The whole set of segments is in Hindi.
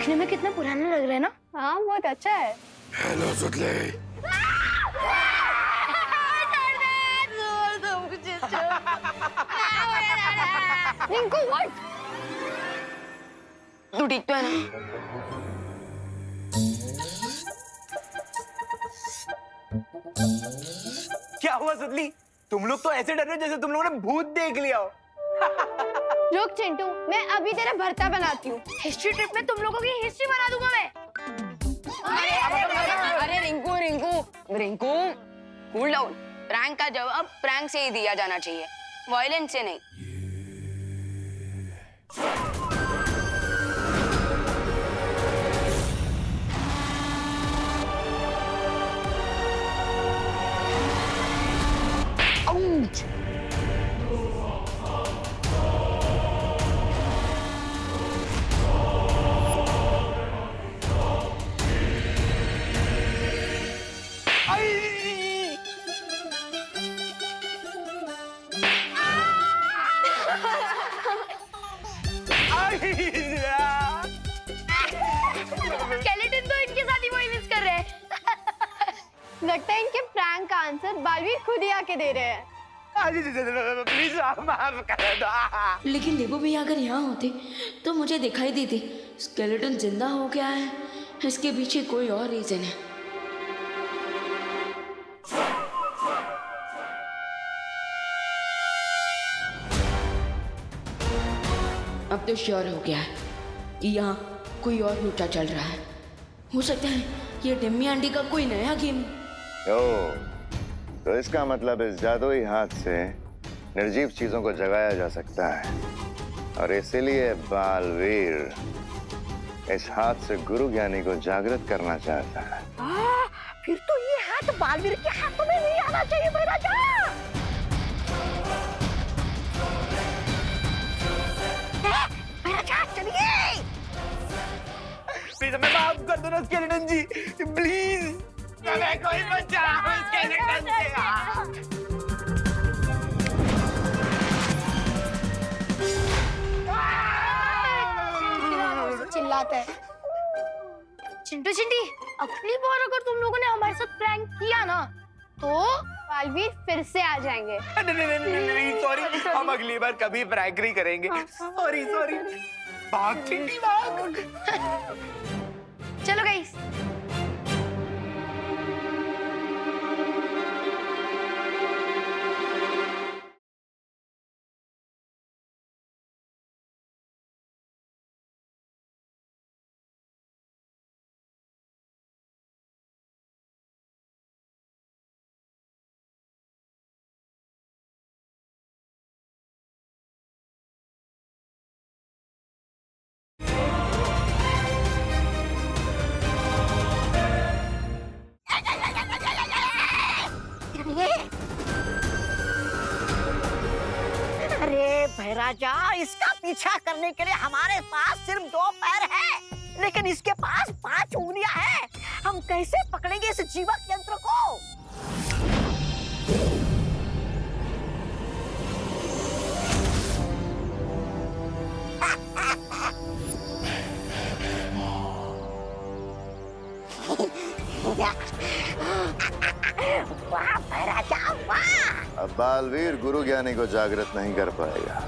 देखने में कितना पुराना लग रहा है ना। हाँ बहुत अच्छा है। हेलो सुतले। रिंकू व्हाट? तू ठीक तो है ना? क्या हुआ सुतली? तुम लोग तो ऐसे डर रहे हो जैसे तुम लोगों ने भूत देख लिया हो। रुक चिंटू, मैं अभी तेरा भरता बनाती हूँ। हिस्ट्री ट्रिप में तुम लोगों की हिस्ट्री बना दूंगा मैं। अरे Rinku Rinku Rinku cool down. Prank का जवाब प्रैंक से ही दिया जाना चाहिए, वायलेंस से नहीं। स्केलेटन तो इनके साथ ही वायलेंस कर रहे हैं। लगता है इनके प्रैंक का आंसर बालवीर खुद ही आके दे रहे हैं। प्लीज माफ कर दो। लेकिन देवू भैया अगर यहाँ होते तो मुझे दिखाई देती स्केलेटन जिंदा हो गया है। इसके पीछे कोई और रीजन है। अब तो श्योर हो गया है कि यहाँ कोई और लूटा चल रहा है। हो सकता है ये डिम्मी आंटी का कोई नया गेम। तो इसका मतलब इस जादुई हाथ से निर्जीव चीजों को जगाया जा सकता है और इसीलिए बालवीर इस हाथ से गुरु ज्ञानी को जागृत करना चाहता है। फिर तो ये हाथ बालवीर के हाथों में नहीं आना चाहिए महाराजा। महाराजा चलिए। प्लीज हमें माफ कर दो ना स्केलेटन जी, प्लीज हमें कोई बचाओ स्केलेटन से। चिल्लाता है। चिंटू चिंटी, अगली बार अगर तुम लोगों ने हमारे साथ प्रैंक किया ना तो बालवीर फिर से आ जाएंगे। नहीं सॉरी, हम अगली बार कभी प्रैंक नहीं करेंगे। Sorry sorry. भाग चिंटी भाग। चलो गाइस। अरे भैराजा, इसका पीछा करने के लिए हमारे पास सिर्फ 2 पैर है, लेकिन इसके पास 5 उंगलियां हैं। हम कैसे पकड़ेंगे इस जीवक यंत्र को? वाह भैराजा वाह। अब बालवीर गुरु ज्ञानी को जागृत नहीं कर पाएगा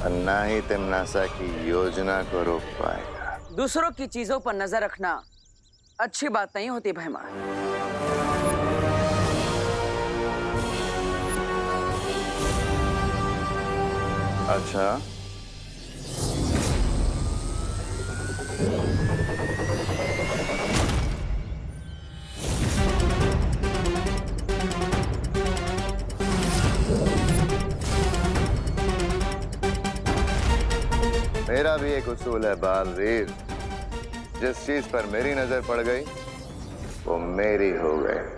और ना ही तिमनासा की योजना को रोक पाएगा। दूसरों की चीजों पर नजर रखना अच्छी बात नहीं होती भैमा। अच्छा, मेरा भी एक उसूल है बालवीर, जिस चीज पर मेरी नजर पड़ गई वो मेरी हो गई।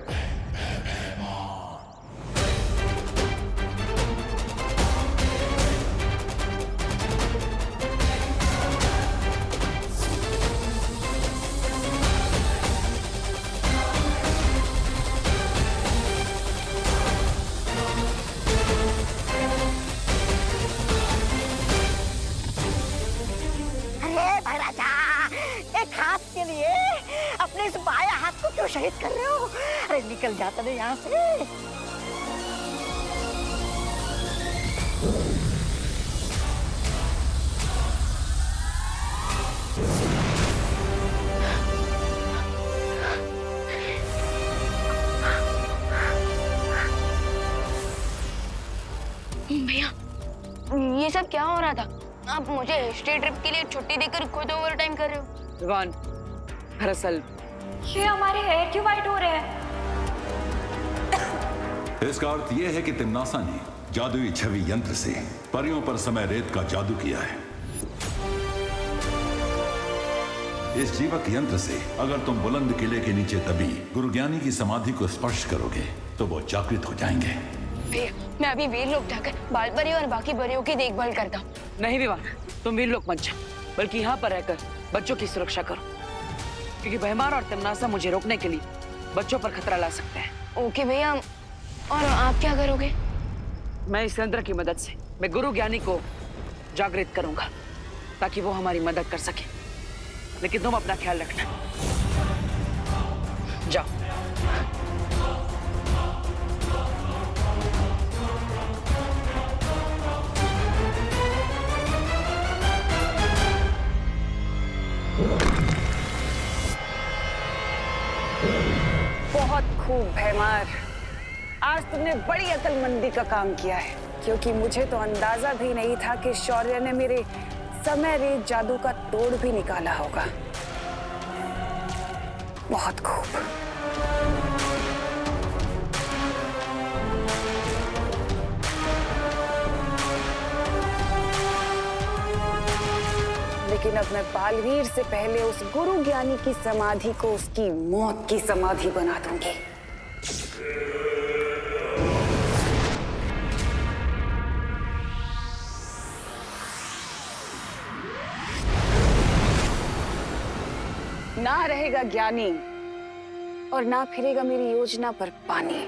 अरे भैराजा, के लिए अपने इस बाएं हाथ को क्यों शहीद कर रहे हो? अरे निकल जाता नहीं यहाँ से। भैया, ये सब क्या हो रहा था? आप मुझे हिस्ट्री ट्रिप के लिए छुट्टी देकर खुद ओवर टाइम कर रहे हो। भगवान, दरअसल ये हमारे हेयर क्यों वाइट हो रहे हैं? इसका अर्थ यह है कि तिम्नासा ने जादुई छवि यंत्र से परियों पर समय रेत का जादू किया है। इस जीवक यंत्र से अगर तुम बुलंद किले के नीचे दबी गुरु ज्ञानी की समाधि को स्पर्श करोगे तो वो जागृत हो जाएंगे। भैया, मैं अभी वीर लोक जाकर बाल परी और बाकी परियों की देखभाल करता हूँ। नहीं विवान, तुम वीर लोक मत जाओ, बल्कि यहाँ पर रहकर बच्चों की सुरक्षा करो, क्योंकि भयमार और तिम्नासा मुझे रोकने के लिए बच्चों पर खतरा ला सकते हैं। ओके भैया, और आप क्या करोगे? मैं इस यंत्र की मदद से मैं गुरु ज्ञानी को जागृत करूंगा ताकि वो हमारी मदद कर सके, लेकिन तुम अपना ख्याल रखना। जाओ। बहुत खूब भैमार, आज तुमने बड़ी अक्लमंदी का काम किया है, क्योंकि मुझे तो अंदाजा भी नहीं था कि शौर्य ने मेरे समय रेत जादू का तोड़ भी निकाला होगा। बहुत खूब। लेकिन अब मैं बालवीर से पहले उस गुरु ज्ञानी की समाधि को उसकी मौत की समाधि बना दूंगी। ना रहेगा ज्ञानी और ना फिरेगा मेरी योजना पर पानी।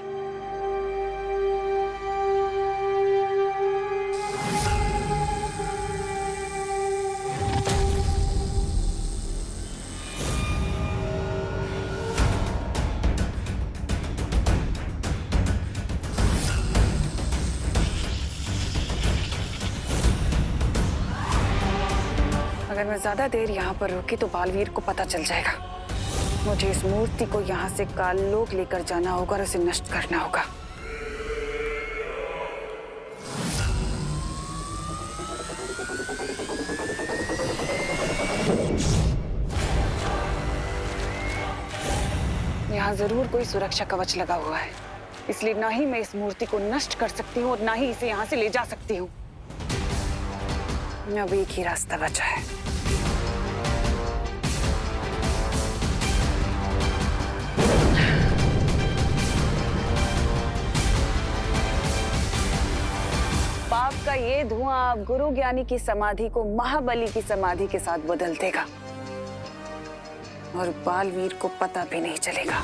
अगर मैं ज्यादा देर यहाँ पर रुकी तो बालवीर को पता चल जाएगा। मुझे इस मूर्ति को यहाँ से काललोक लेकर जाना होगा और उसे नष्ट करना होगा। यहाँ जरूर कोई सुरक्षा कवच लगा हुआ है, इसलिए ना ही मैं इस मूर्ति को नष्ट कर सकती हूँ और ना ही इसे यहाँ से ले जा सकती हूँ। अब एक ही रास्ता बचा है। पाप का ये धुआं अब गुरु ज्ञानी की समाधि को महाबली की समाधि के साथ बदल देगा और बालवीर को पता भी नहीं चलेगा।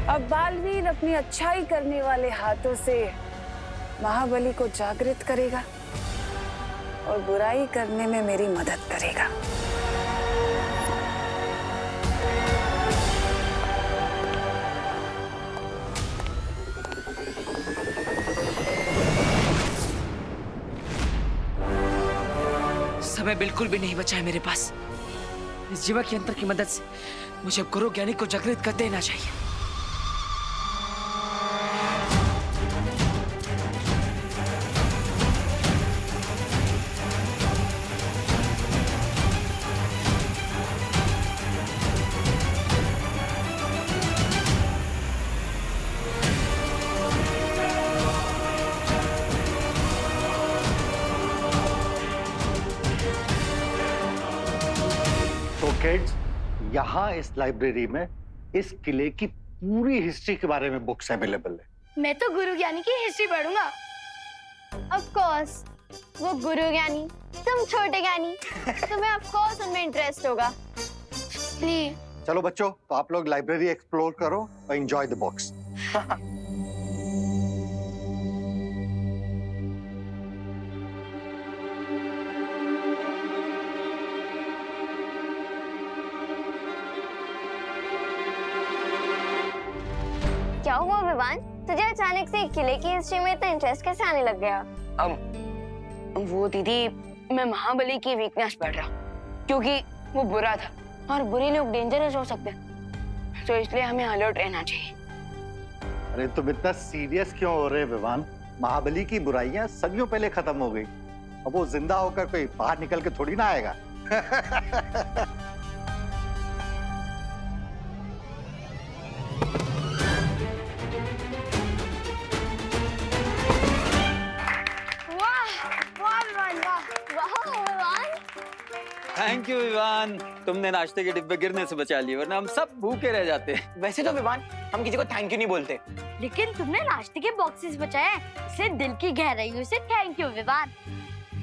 अब बालवीर अपनी अच्छाई करने वाले हाथों से महाबली को जागृत करेगा और बुराई करने में मेरी मदद करेगा। समय बिल्कुल भी नहीं बचा है मेरे पास। इस जीवक यंत्र की मदद से मुझे गुरु ज्ञानी को जागृत कर देना चाहिए। किड्स, यहाँ इस लाइब्रेरी में इस किले की पूरी हिस्ट्री के बारे में बुक्स अवेलेबल है। मैं तो गुरु ज्ञानी की हिस्ट्री पढ़ूंगा। ऑफ कोर्स, वो गुरु ज्ञानी, तुम छोटे ज्ञानी, तुम्हें ऑफ कोर्स उनमें इंटरेस्ट होगा। प्लीज। चलो बच्चों, तो आप लोग लाइब्रेरी एक्सप्लोर करो और एंजॉय द बुक्स। क्या हुआ विवान? तुझे अचानक से किले की हिस्ट्री में इतना इंटरेस्ट कैसे आने लग गया? वो दीदी, मैं महाबली की वीकनेस पढ़ रहा क्योंकि वो बुरा था और बुरे लोग डेंजरस हो सकते हैं, तो इसलिए हमें अलर्ट रहना चाहिए। अरे तुम इतना सीरियस क्यों हो रहे विवान? महाबली की बुराइयां सदियों पहले खत्म हो गई। अब वो जिंदा होकर कोई बाहर निकल के थोड़ी ना आएगा। थैंक यू विवान, तुमने नाश्ते के डिब्बे गिरने से बचा लिए, वरना हम सब भूखे रह जाते। वैसे तो विवान, हम किसी को थैंक यू नहीं बोलते। लेकिन तुमने नाश्ते के बॉक्सेस बचाए, इससे दिल की गहराइयों से thank you Vivaan.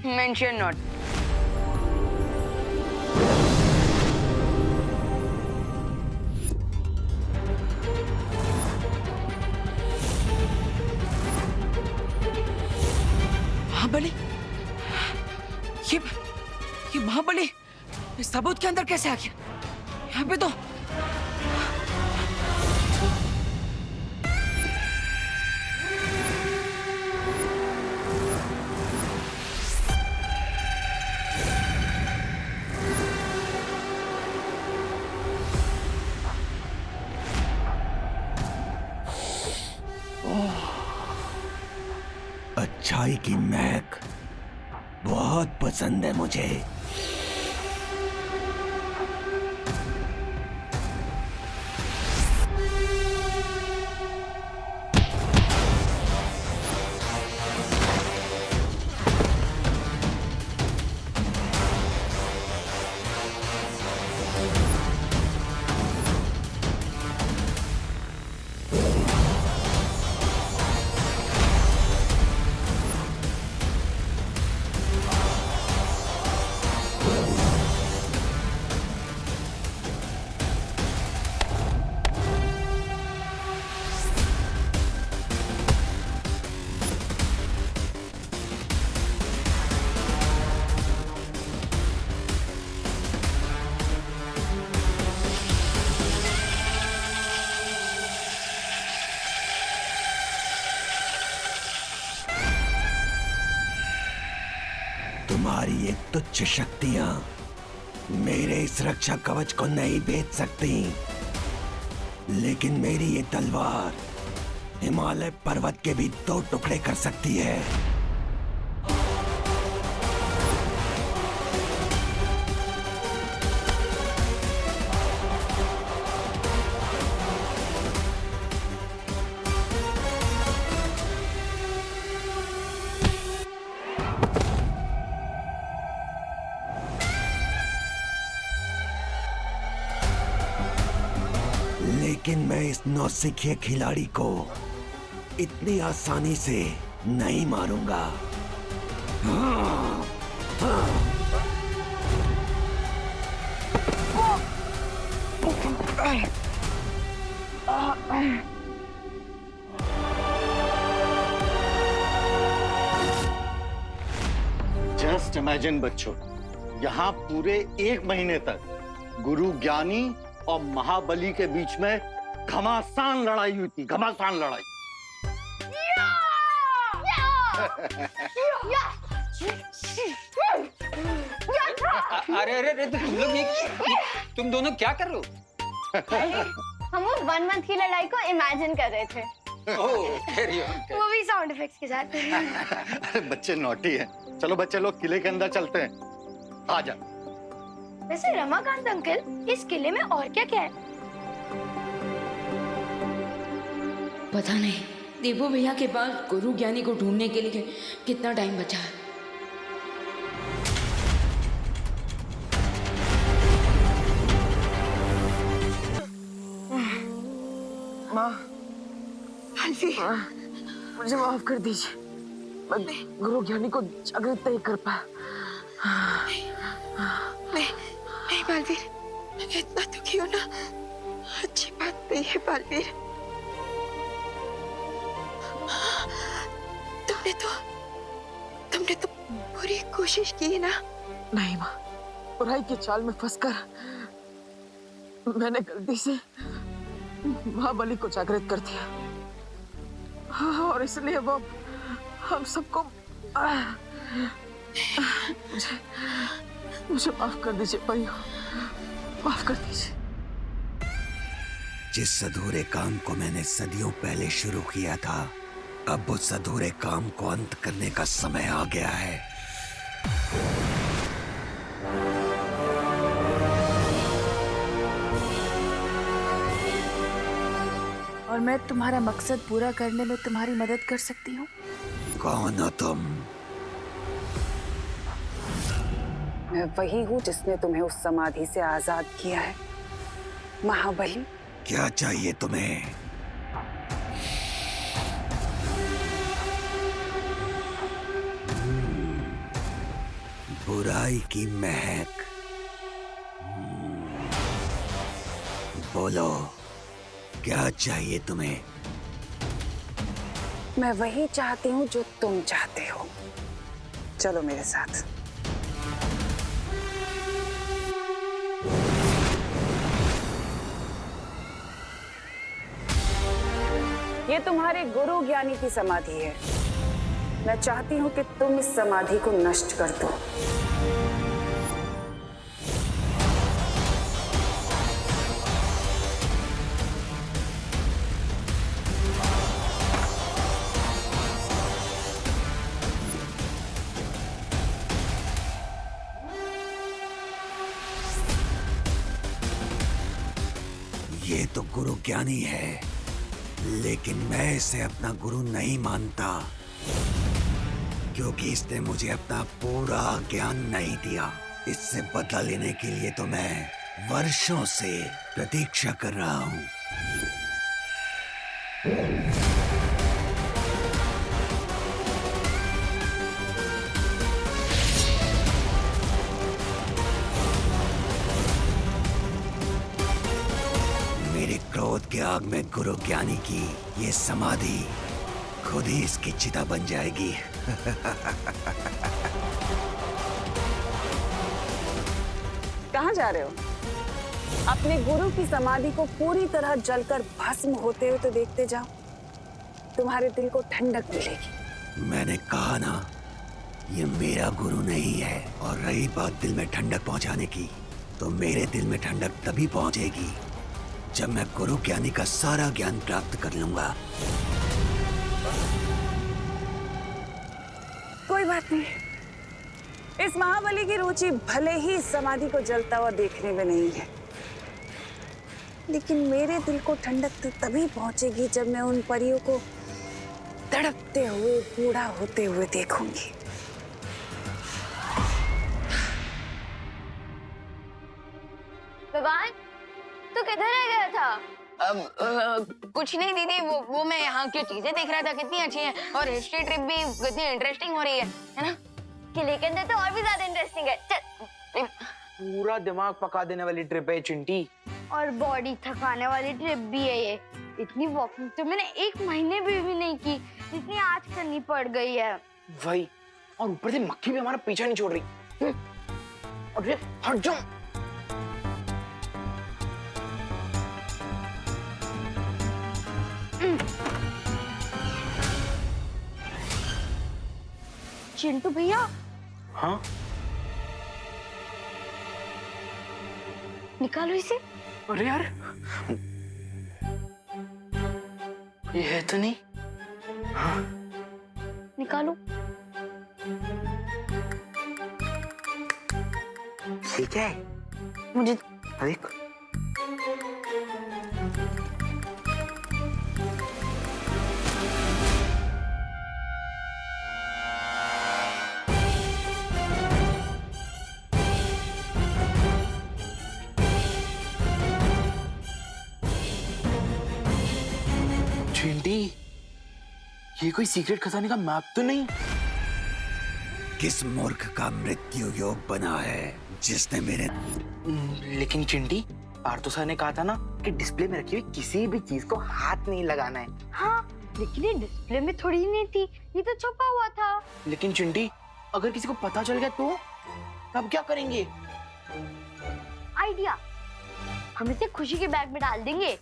Mention not. Mahabali, ये महाबली इस ताबूत के अंदर कैसे आ गया? यहाँ पे तो अच्छाई की महक बहुत पसंद है मुझे। तुम्हारी एक तुच्छ शक्तियां मेरे इस रक्षा कवच को नहीं भेद सकती, लेकिन मेरी ये तलवार हिमालय पर्वत के भी 2 टुकड़े कर सकती है। लेकिन मैं इस नौसिखिए खिलाड़ी को इतनी आसानी से नहीं मारूंगा। जस्ट इमेजिन बच्चों, यहाँ पूरे 1 महीने तक गुरु ज्ञानी और महाबली के बीच में घमासान लड़ाई हुई थी। घमासान लड़ाई। अरे अरे अरे, तुम लोग तुम दोनों क्या कर रहे हो? हम वो 1 मंथ की लड़ाई को इमेजिन कर रहे थे। वो भी साउंड इफेक्ट्स के साथ। अरे बच्चे नॉटी हैं। चलो बच्चे लोग किले के अंदर चलते हैं। आ जा। वैसे रमाकांत अंकल, इस किले में और क्या क्या है? पता नहीं देवो भैया के पास गुरु ज्ञानी को ढूंढने के लिए कितना टाइम बचा है। जी मुझे माफ कर दीजिए, मैं गुरु ज्ञानी को जागृत नहीं कर पाया। नहीं बालवीर, इतना दुखी होना अच्छी बात नहीं है बालवीर। तुमने तो पूरी कोशिश की ना। नहीं माँ, बुराई की चाल में फंसकर मैंने गलती से महाबली को जागृत कर दिया, और इसलिए वो हम सबको मुझे माफ कर दीजिए परियों, माफ कर दीजिए। जिस अधूरे काम को मैंने सदियों पहले शुरू किया था, अब उस अधूरे काम को अंत करने का समय आ गया है। और मैं तुम्हारा मकसद पूरा करने में तुम्हारी मदद कर सकती हूँ। कौन हो तुम? मैं वही हूँ जिसने तुम्हें उस समाधि से आजाद किया है, महाबली। क्या चाहिए तुम्हें? बुराई की महक। बोलो, क्या चाहिए तुम्हें? मैं वही चाहती हूँ जो तुम चाहते हो। चलो मेरे साथ। ये तुम्हारे गुरु ज्ञानी की समाधि है। मैं चाहती हूँ कि तुम इस समाधि को नष्ट कर दो। ये तो गुरु ज्ञानी है, लेकिन मैं इसे अपना गुरु नहीं मानता, क्योंकि इसने मुझे अपना पूरा ज्ञान नहीं दिया। इससे बदला लेने के लिए तो मैं वर्षों से प्रतीक्षा कर रहा हूँ। मेरे क्रोध के आग में गुरु ज्ञानी की ये समाधि खुद ही इसकी चिता बन जाएगी। कहाँ जा रहे हो? अपने गुरु की समाधि को पूरी तरह जलकर भस्म होते हुए तो देखते जाओ, तुम्हारे दिल को ठंडक मिलेगी। मैंने कहा ना, ये मेरा गुरु नहीं है। और रही बात दिल में ठंडक पहुंचाने की, तो मेरे दिल में ठंडक तभी पहुंचेगी जब मैं गुरु ज्ञानी का सारा ज्ञान प्राप्त कर लूंगा। कोई बात नहीं। इस महाबली की रुचि भले ही इस समाधि को जलता हुआ देखने में नहीं है, लेकिन मेरे दिल को ठंडक तो तभी पहुंचेगी जब मैं उन परियों को तड़पते हुए बूढ़ा होते हुए देखूंगी। विवान, तू किधर रह गया था? कुछ नहीं दीदी, वो मैं यहाँ की चीजें देख रहा था, कितनी अच्छी हैं, और हिस्ट्री ट्रिप भी कितनी इंटरेस्टिंग हो रही है ना? किले के अंदर तो और भी ज्यादा इंटरेस्टिंग है। चल। पूरा दिमाग पका देने वाली ट्रिप है चिंटी। और बॉडी थकाने वाली ट्रिप भी है ये। इतनी वॉकिंग तो मैंने 1 महीने भी नहीं की, जितनी आज करनी पड़ गई है। वही, और ऊपर से मक्खी भी हमारा पीछा नहीं छोड़ रही। अरे हट जाओ। चिंटू भैया। हाँ? निकालो इसे। अरे यार, ये है तो नहीं। हाँ? निकालो। ठीक है, मुझे देख। चिंटी, ये कोई सीक्रेट खजाने का मैप तो नहीं? किस मूर्ख का मृत्यु योग बना है जिसने मेरे लेकिन चिंटी, पार्थो सर ने कहा था ना कि डिस्प्ले में रखी हुई किसी भी चीज को हाथ नहीं लगाना है। हाँ, लेकिन ये डिस्प्ले में थोड़ी नहीं थी, ये तो छुपा हुआ था। लेकिन चिंटी, अगर किसी को पता चल गया तो तब क्या करेंगे? आइडिया, हम इसे खुशी के बैग में डाल देंगे।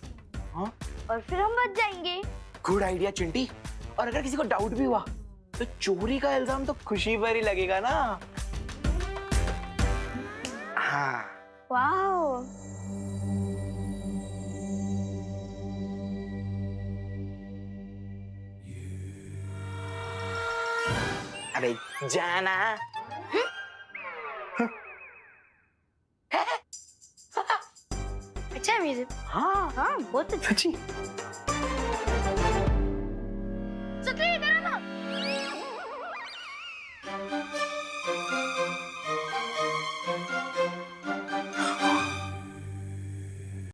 हाँ? और फिर हम बच जाएंगे। Good idea Chinti. और अगर किसी को डाउट भी हुआ तो चोरी का इल्जाम तो खुशी पर ही लगेगा ना। हाँ। वाओ। अबे जाना। अच्छा है म्यूजिक। हाँ हाँ, बहुत अच्छा। सच्ची।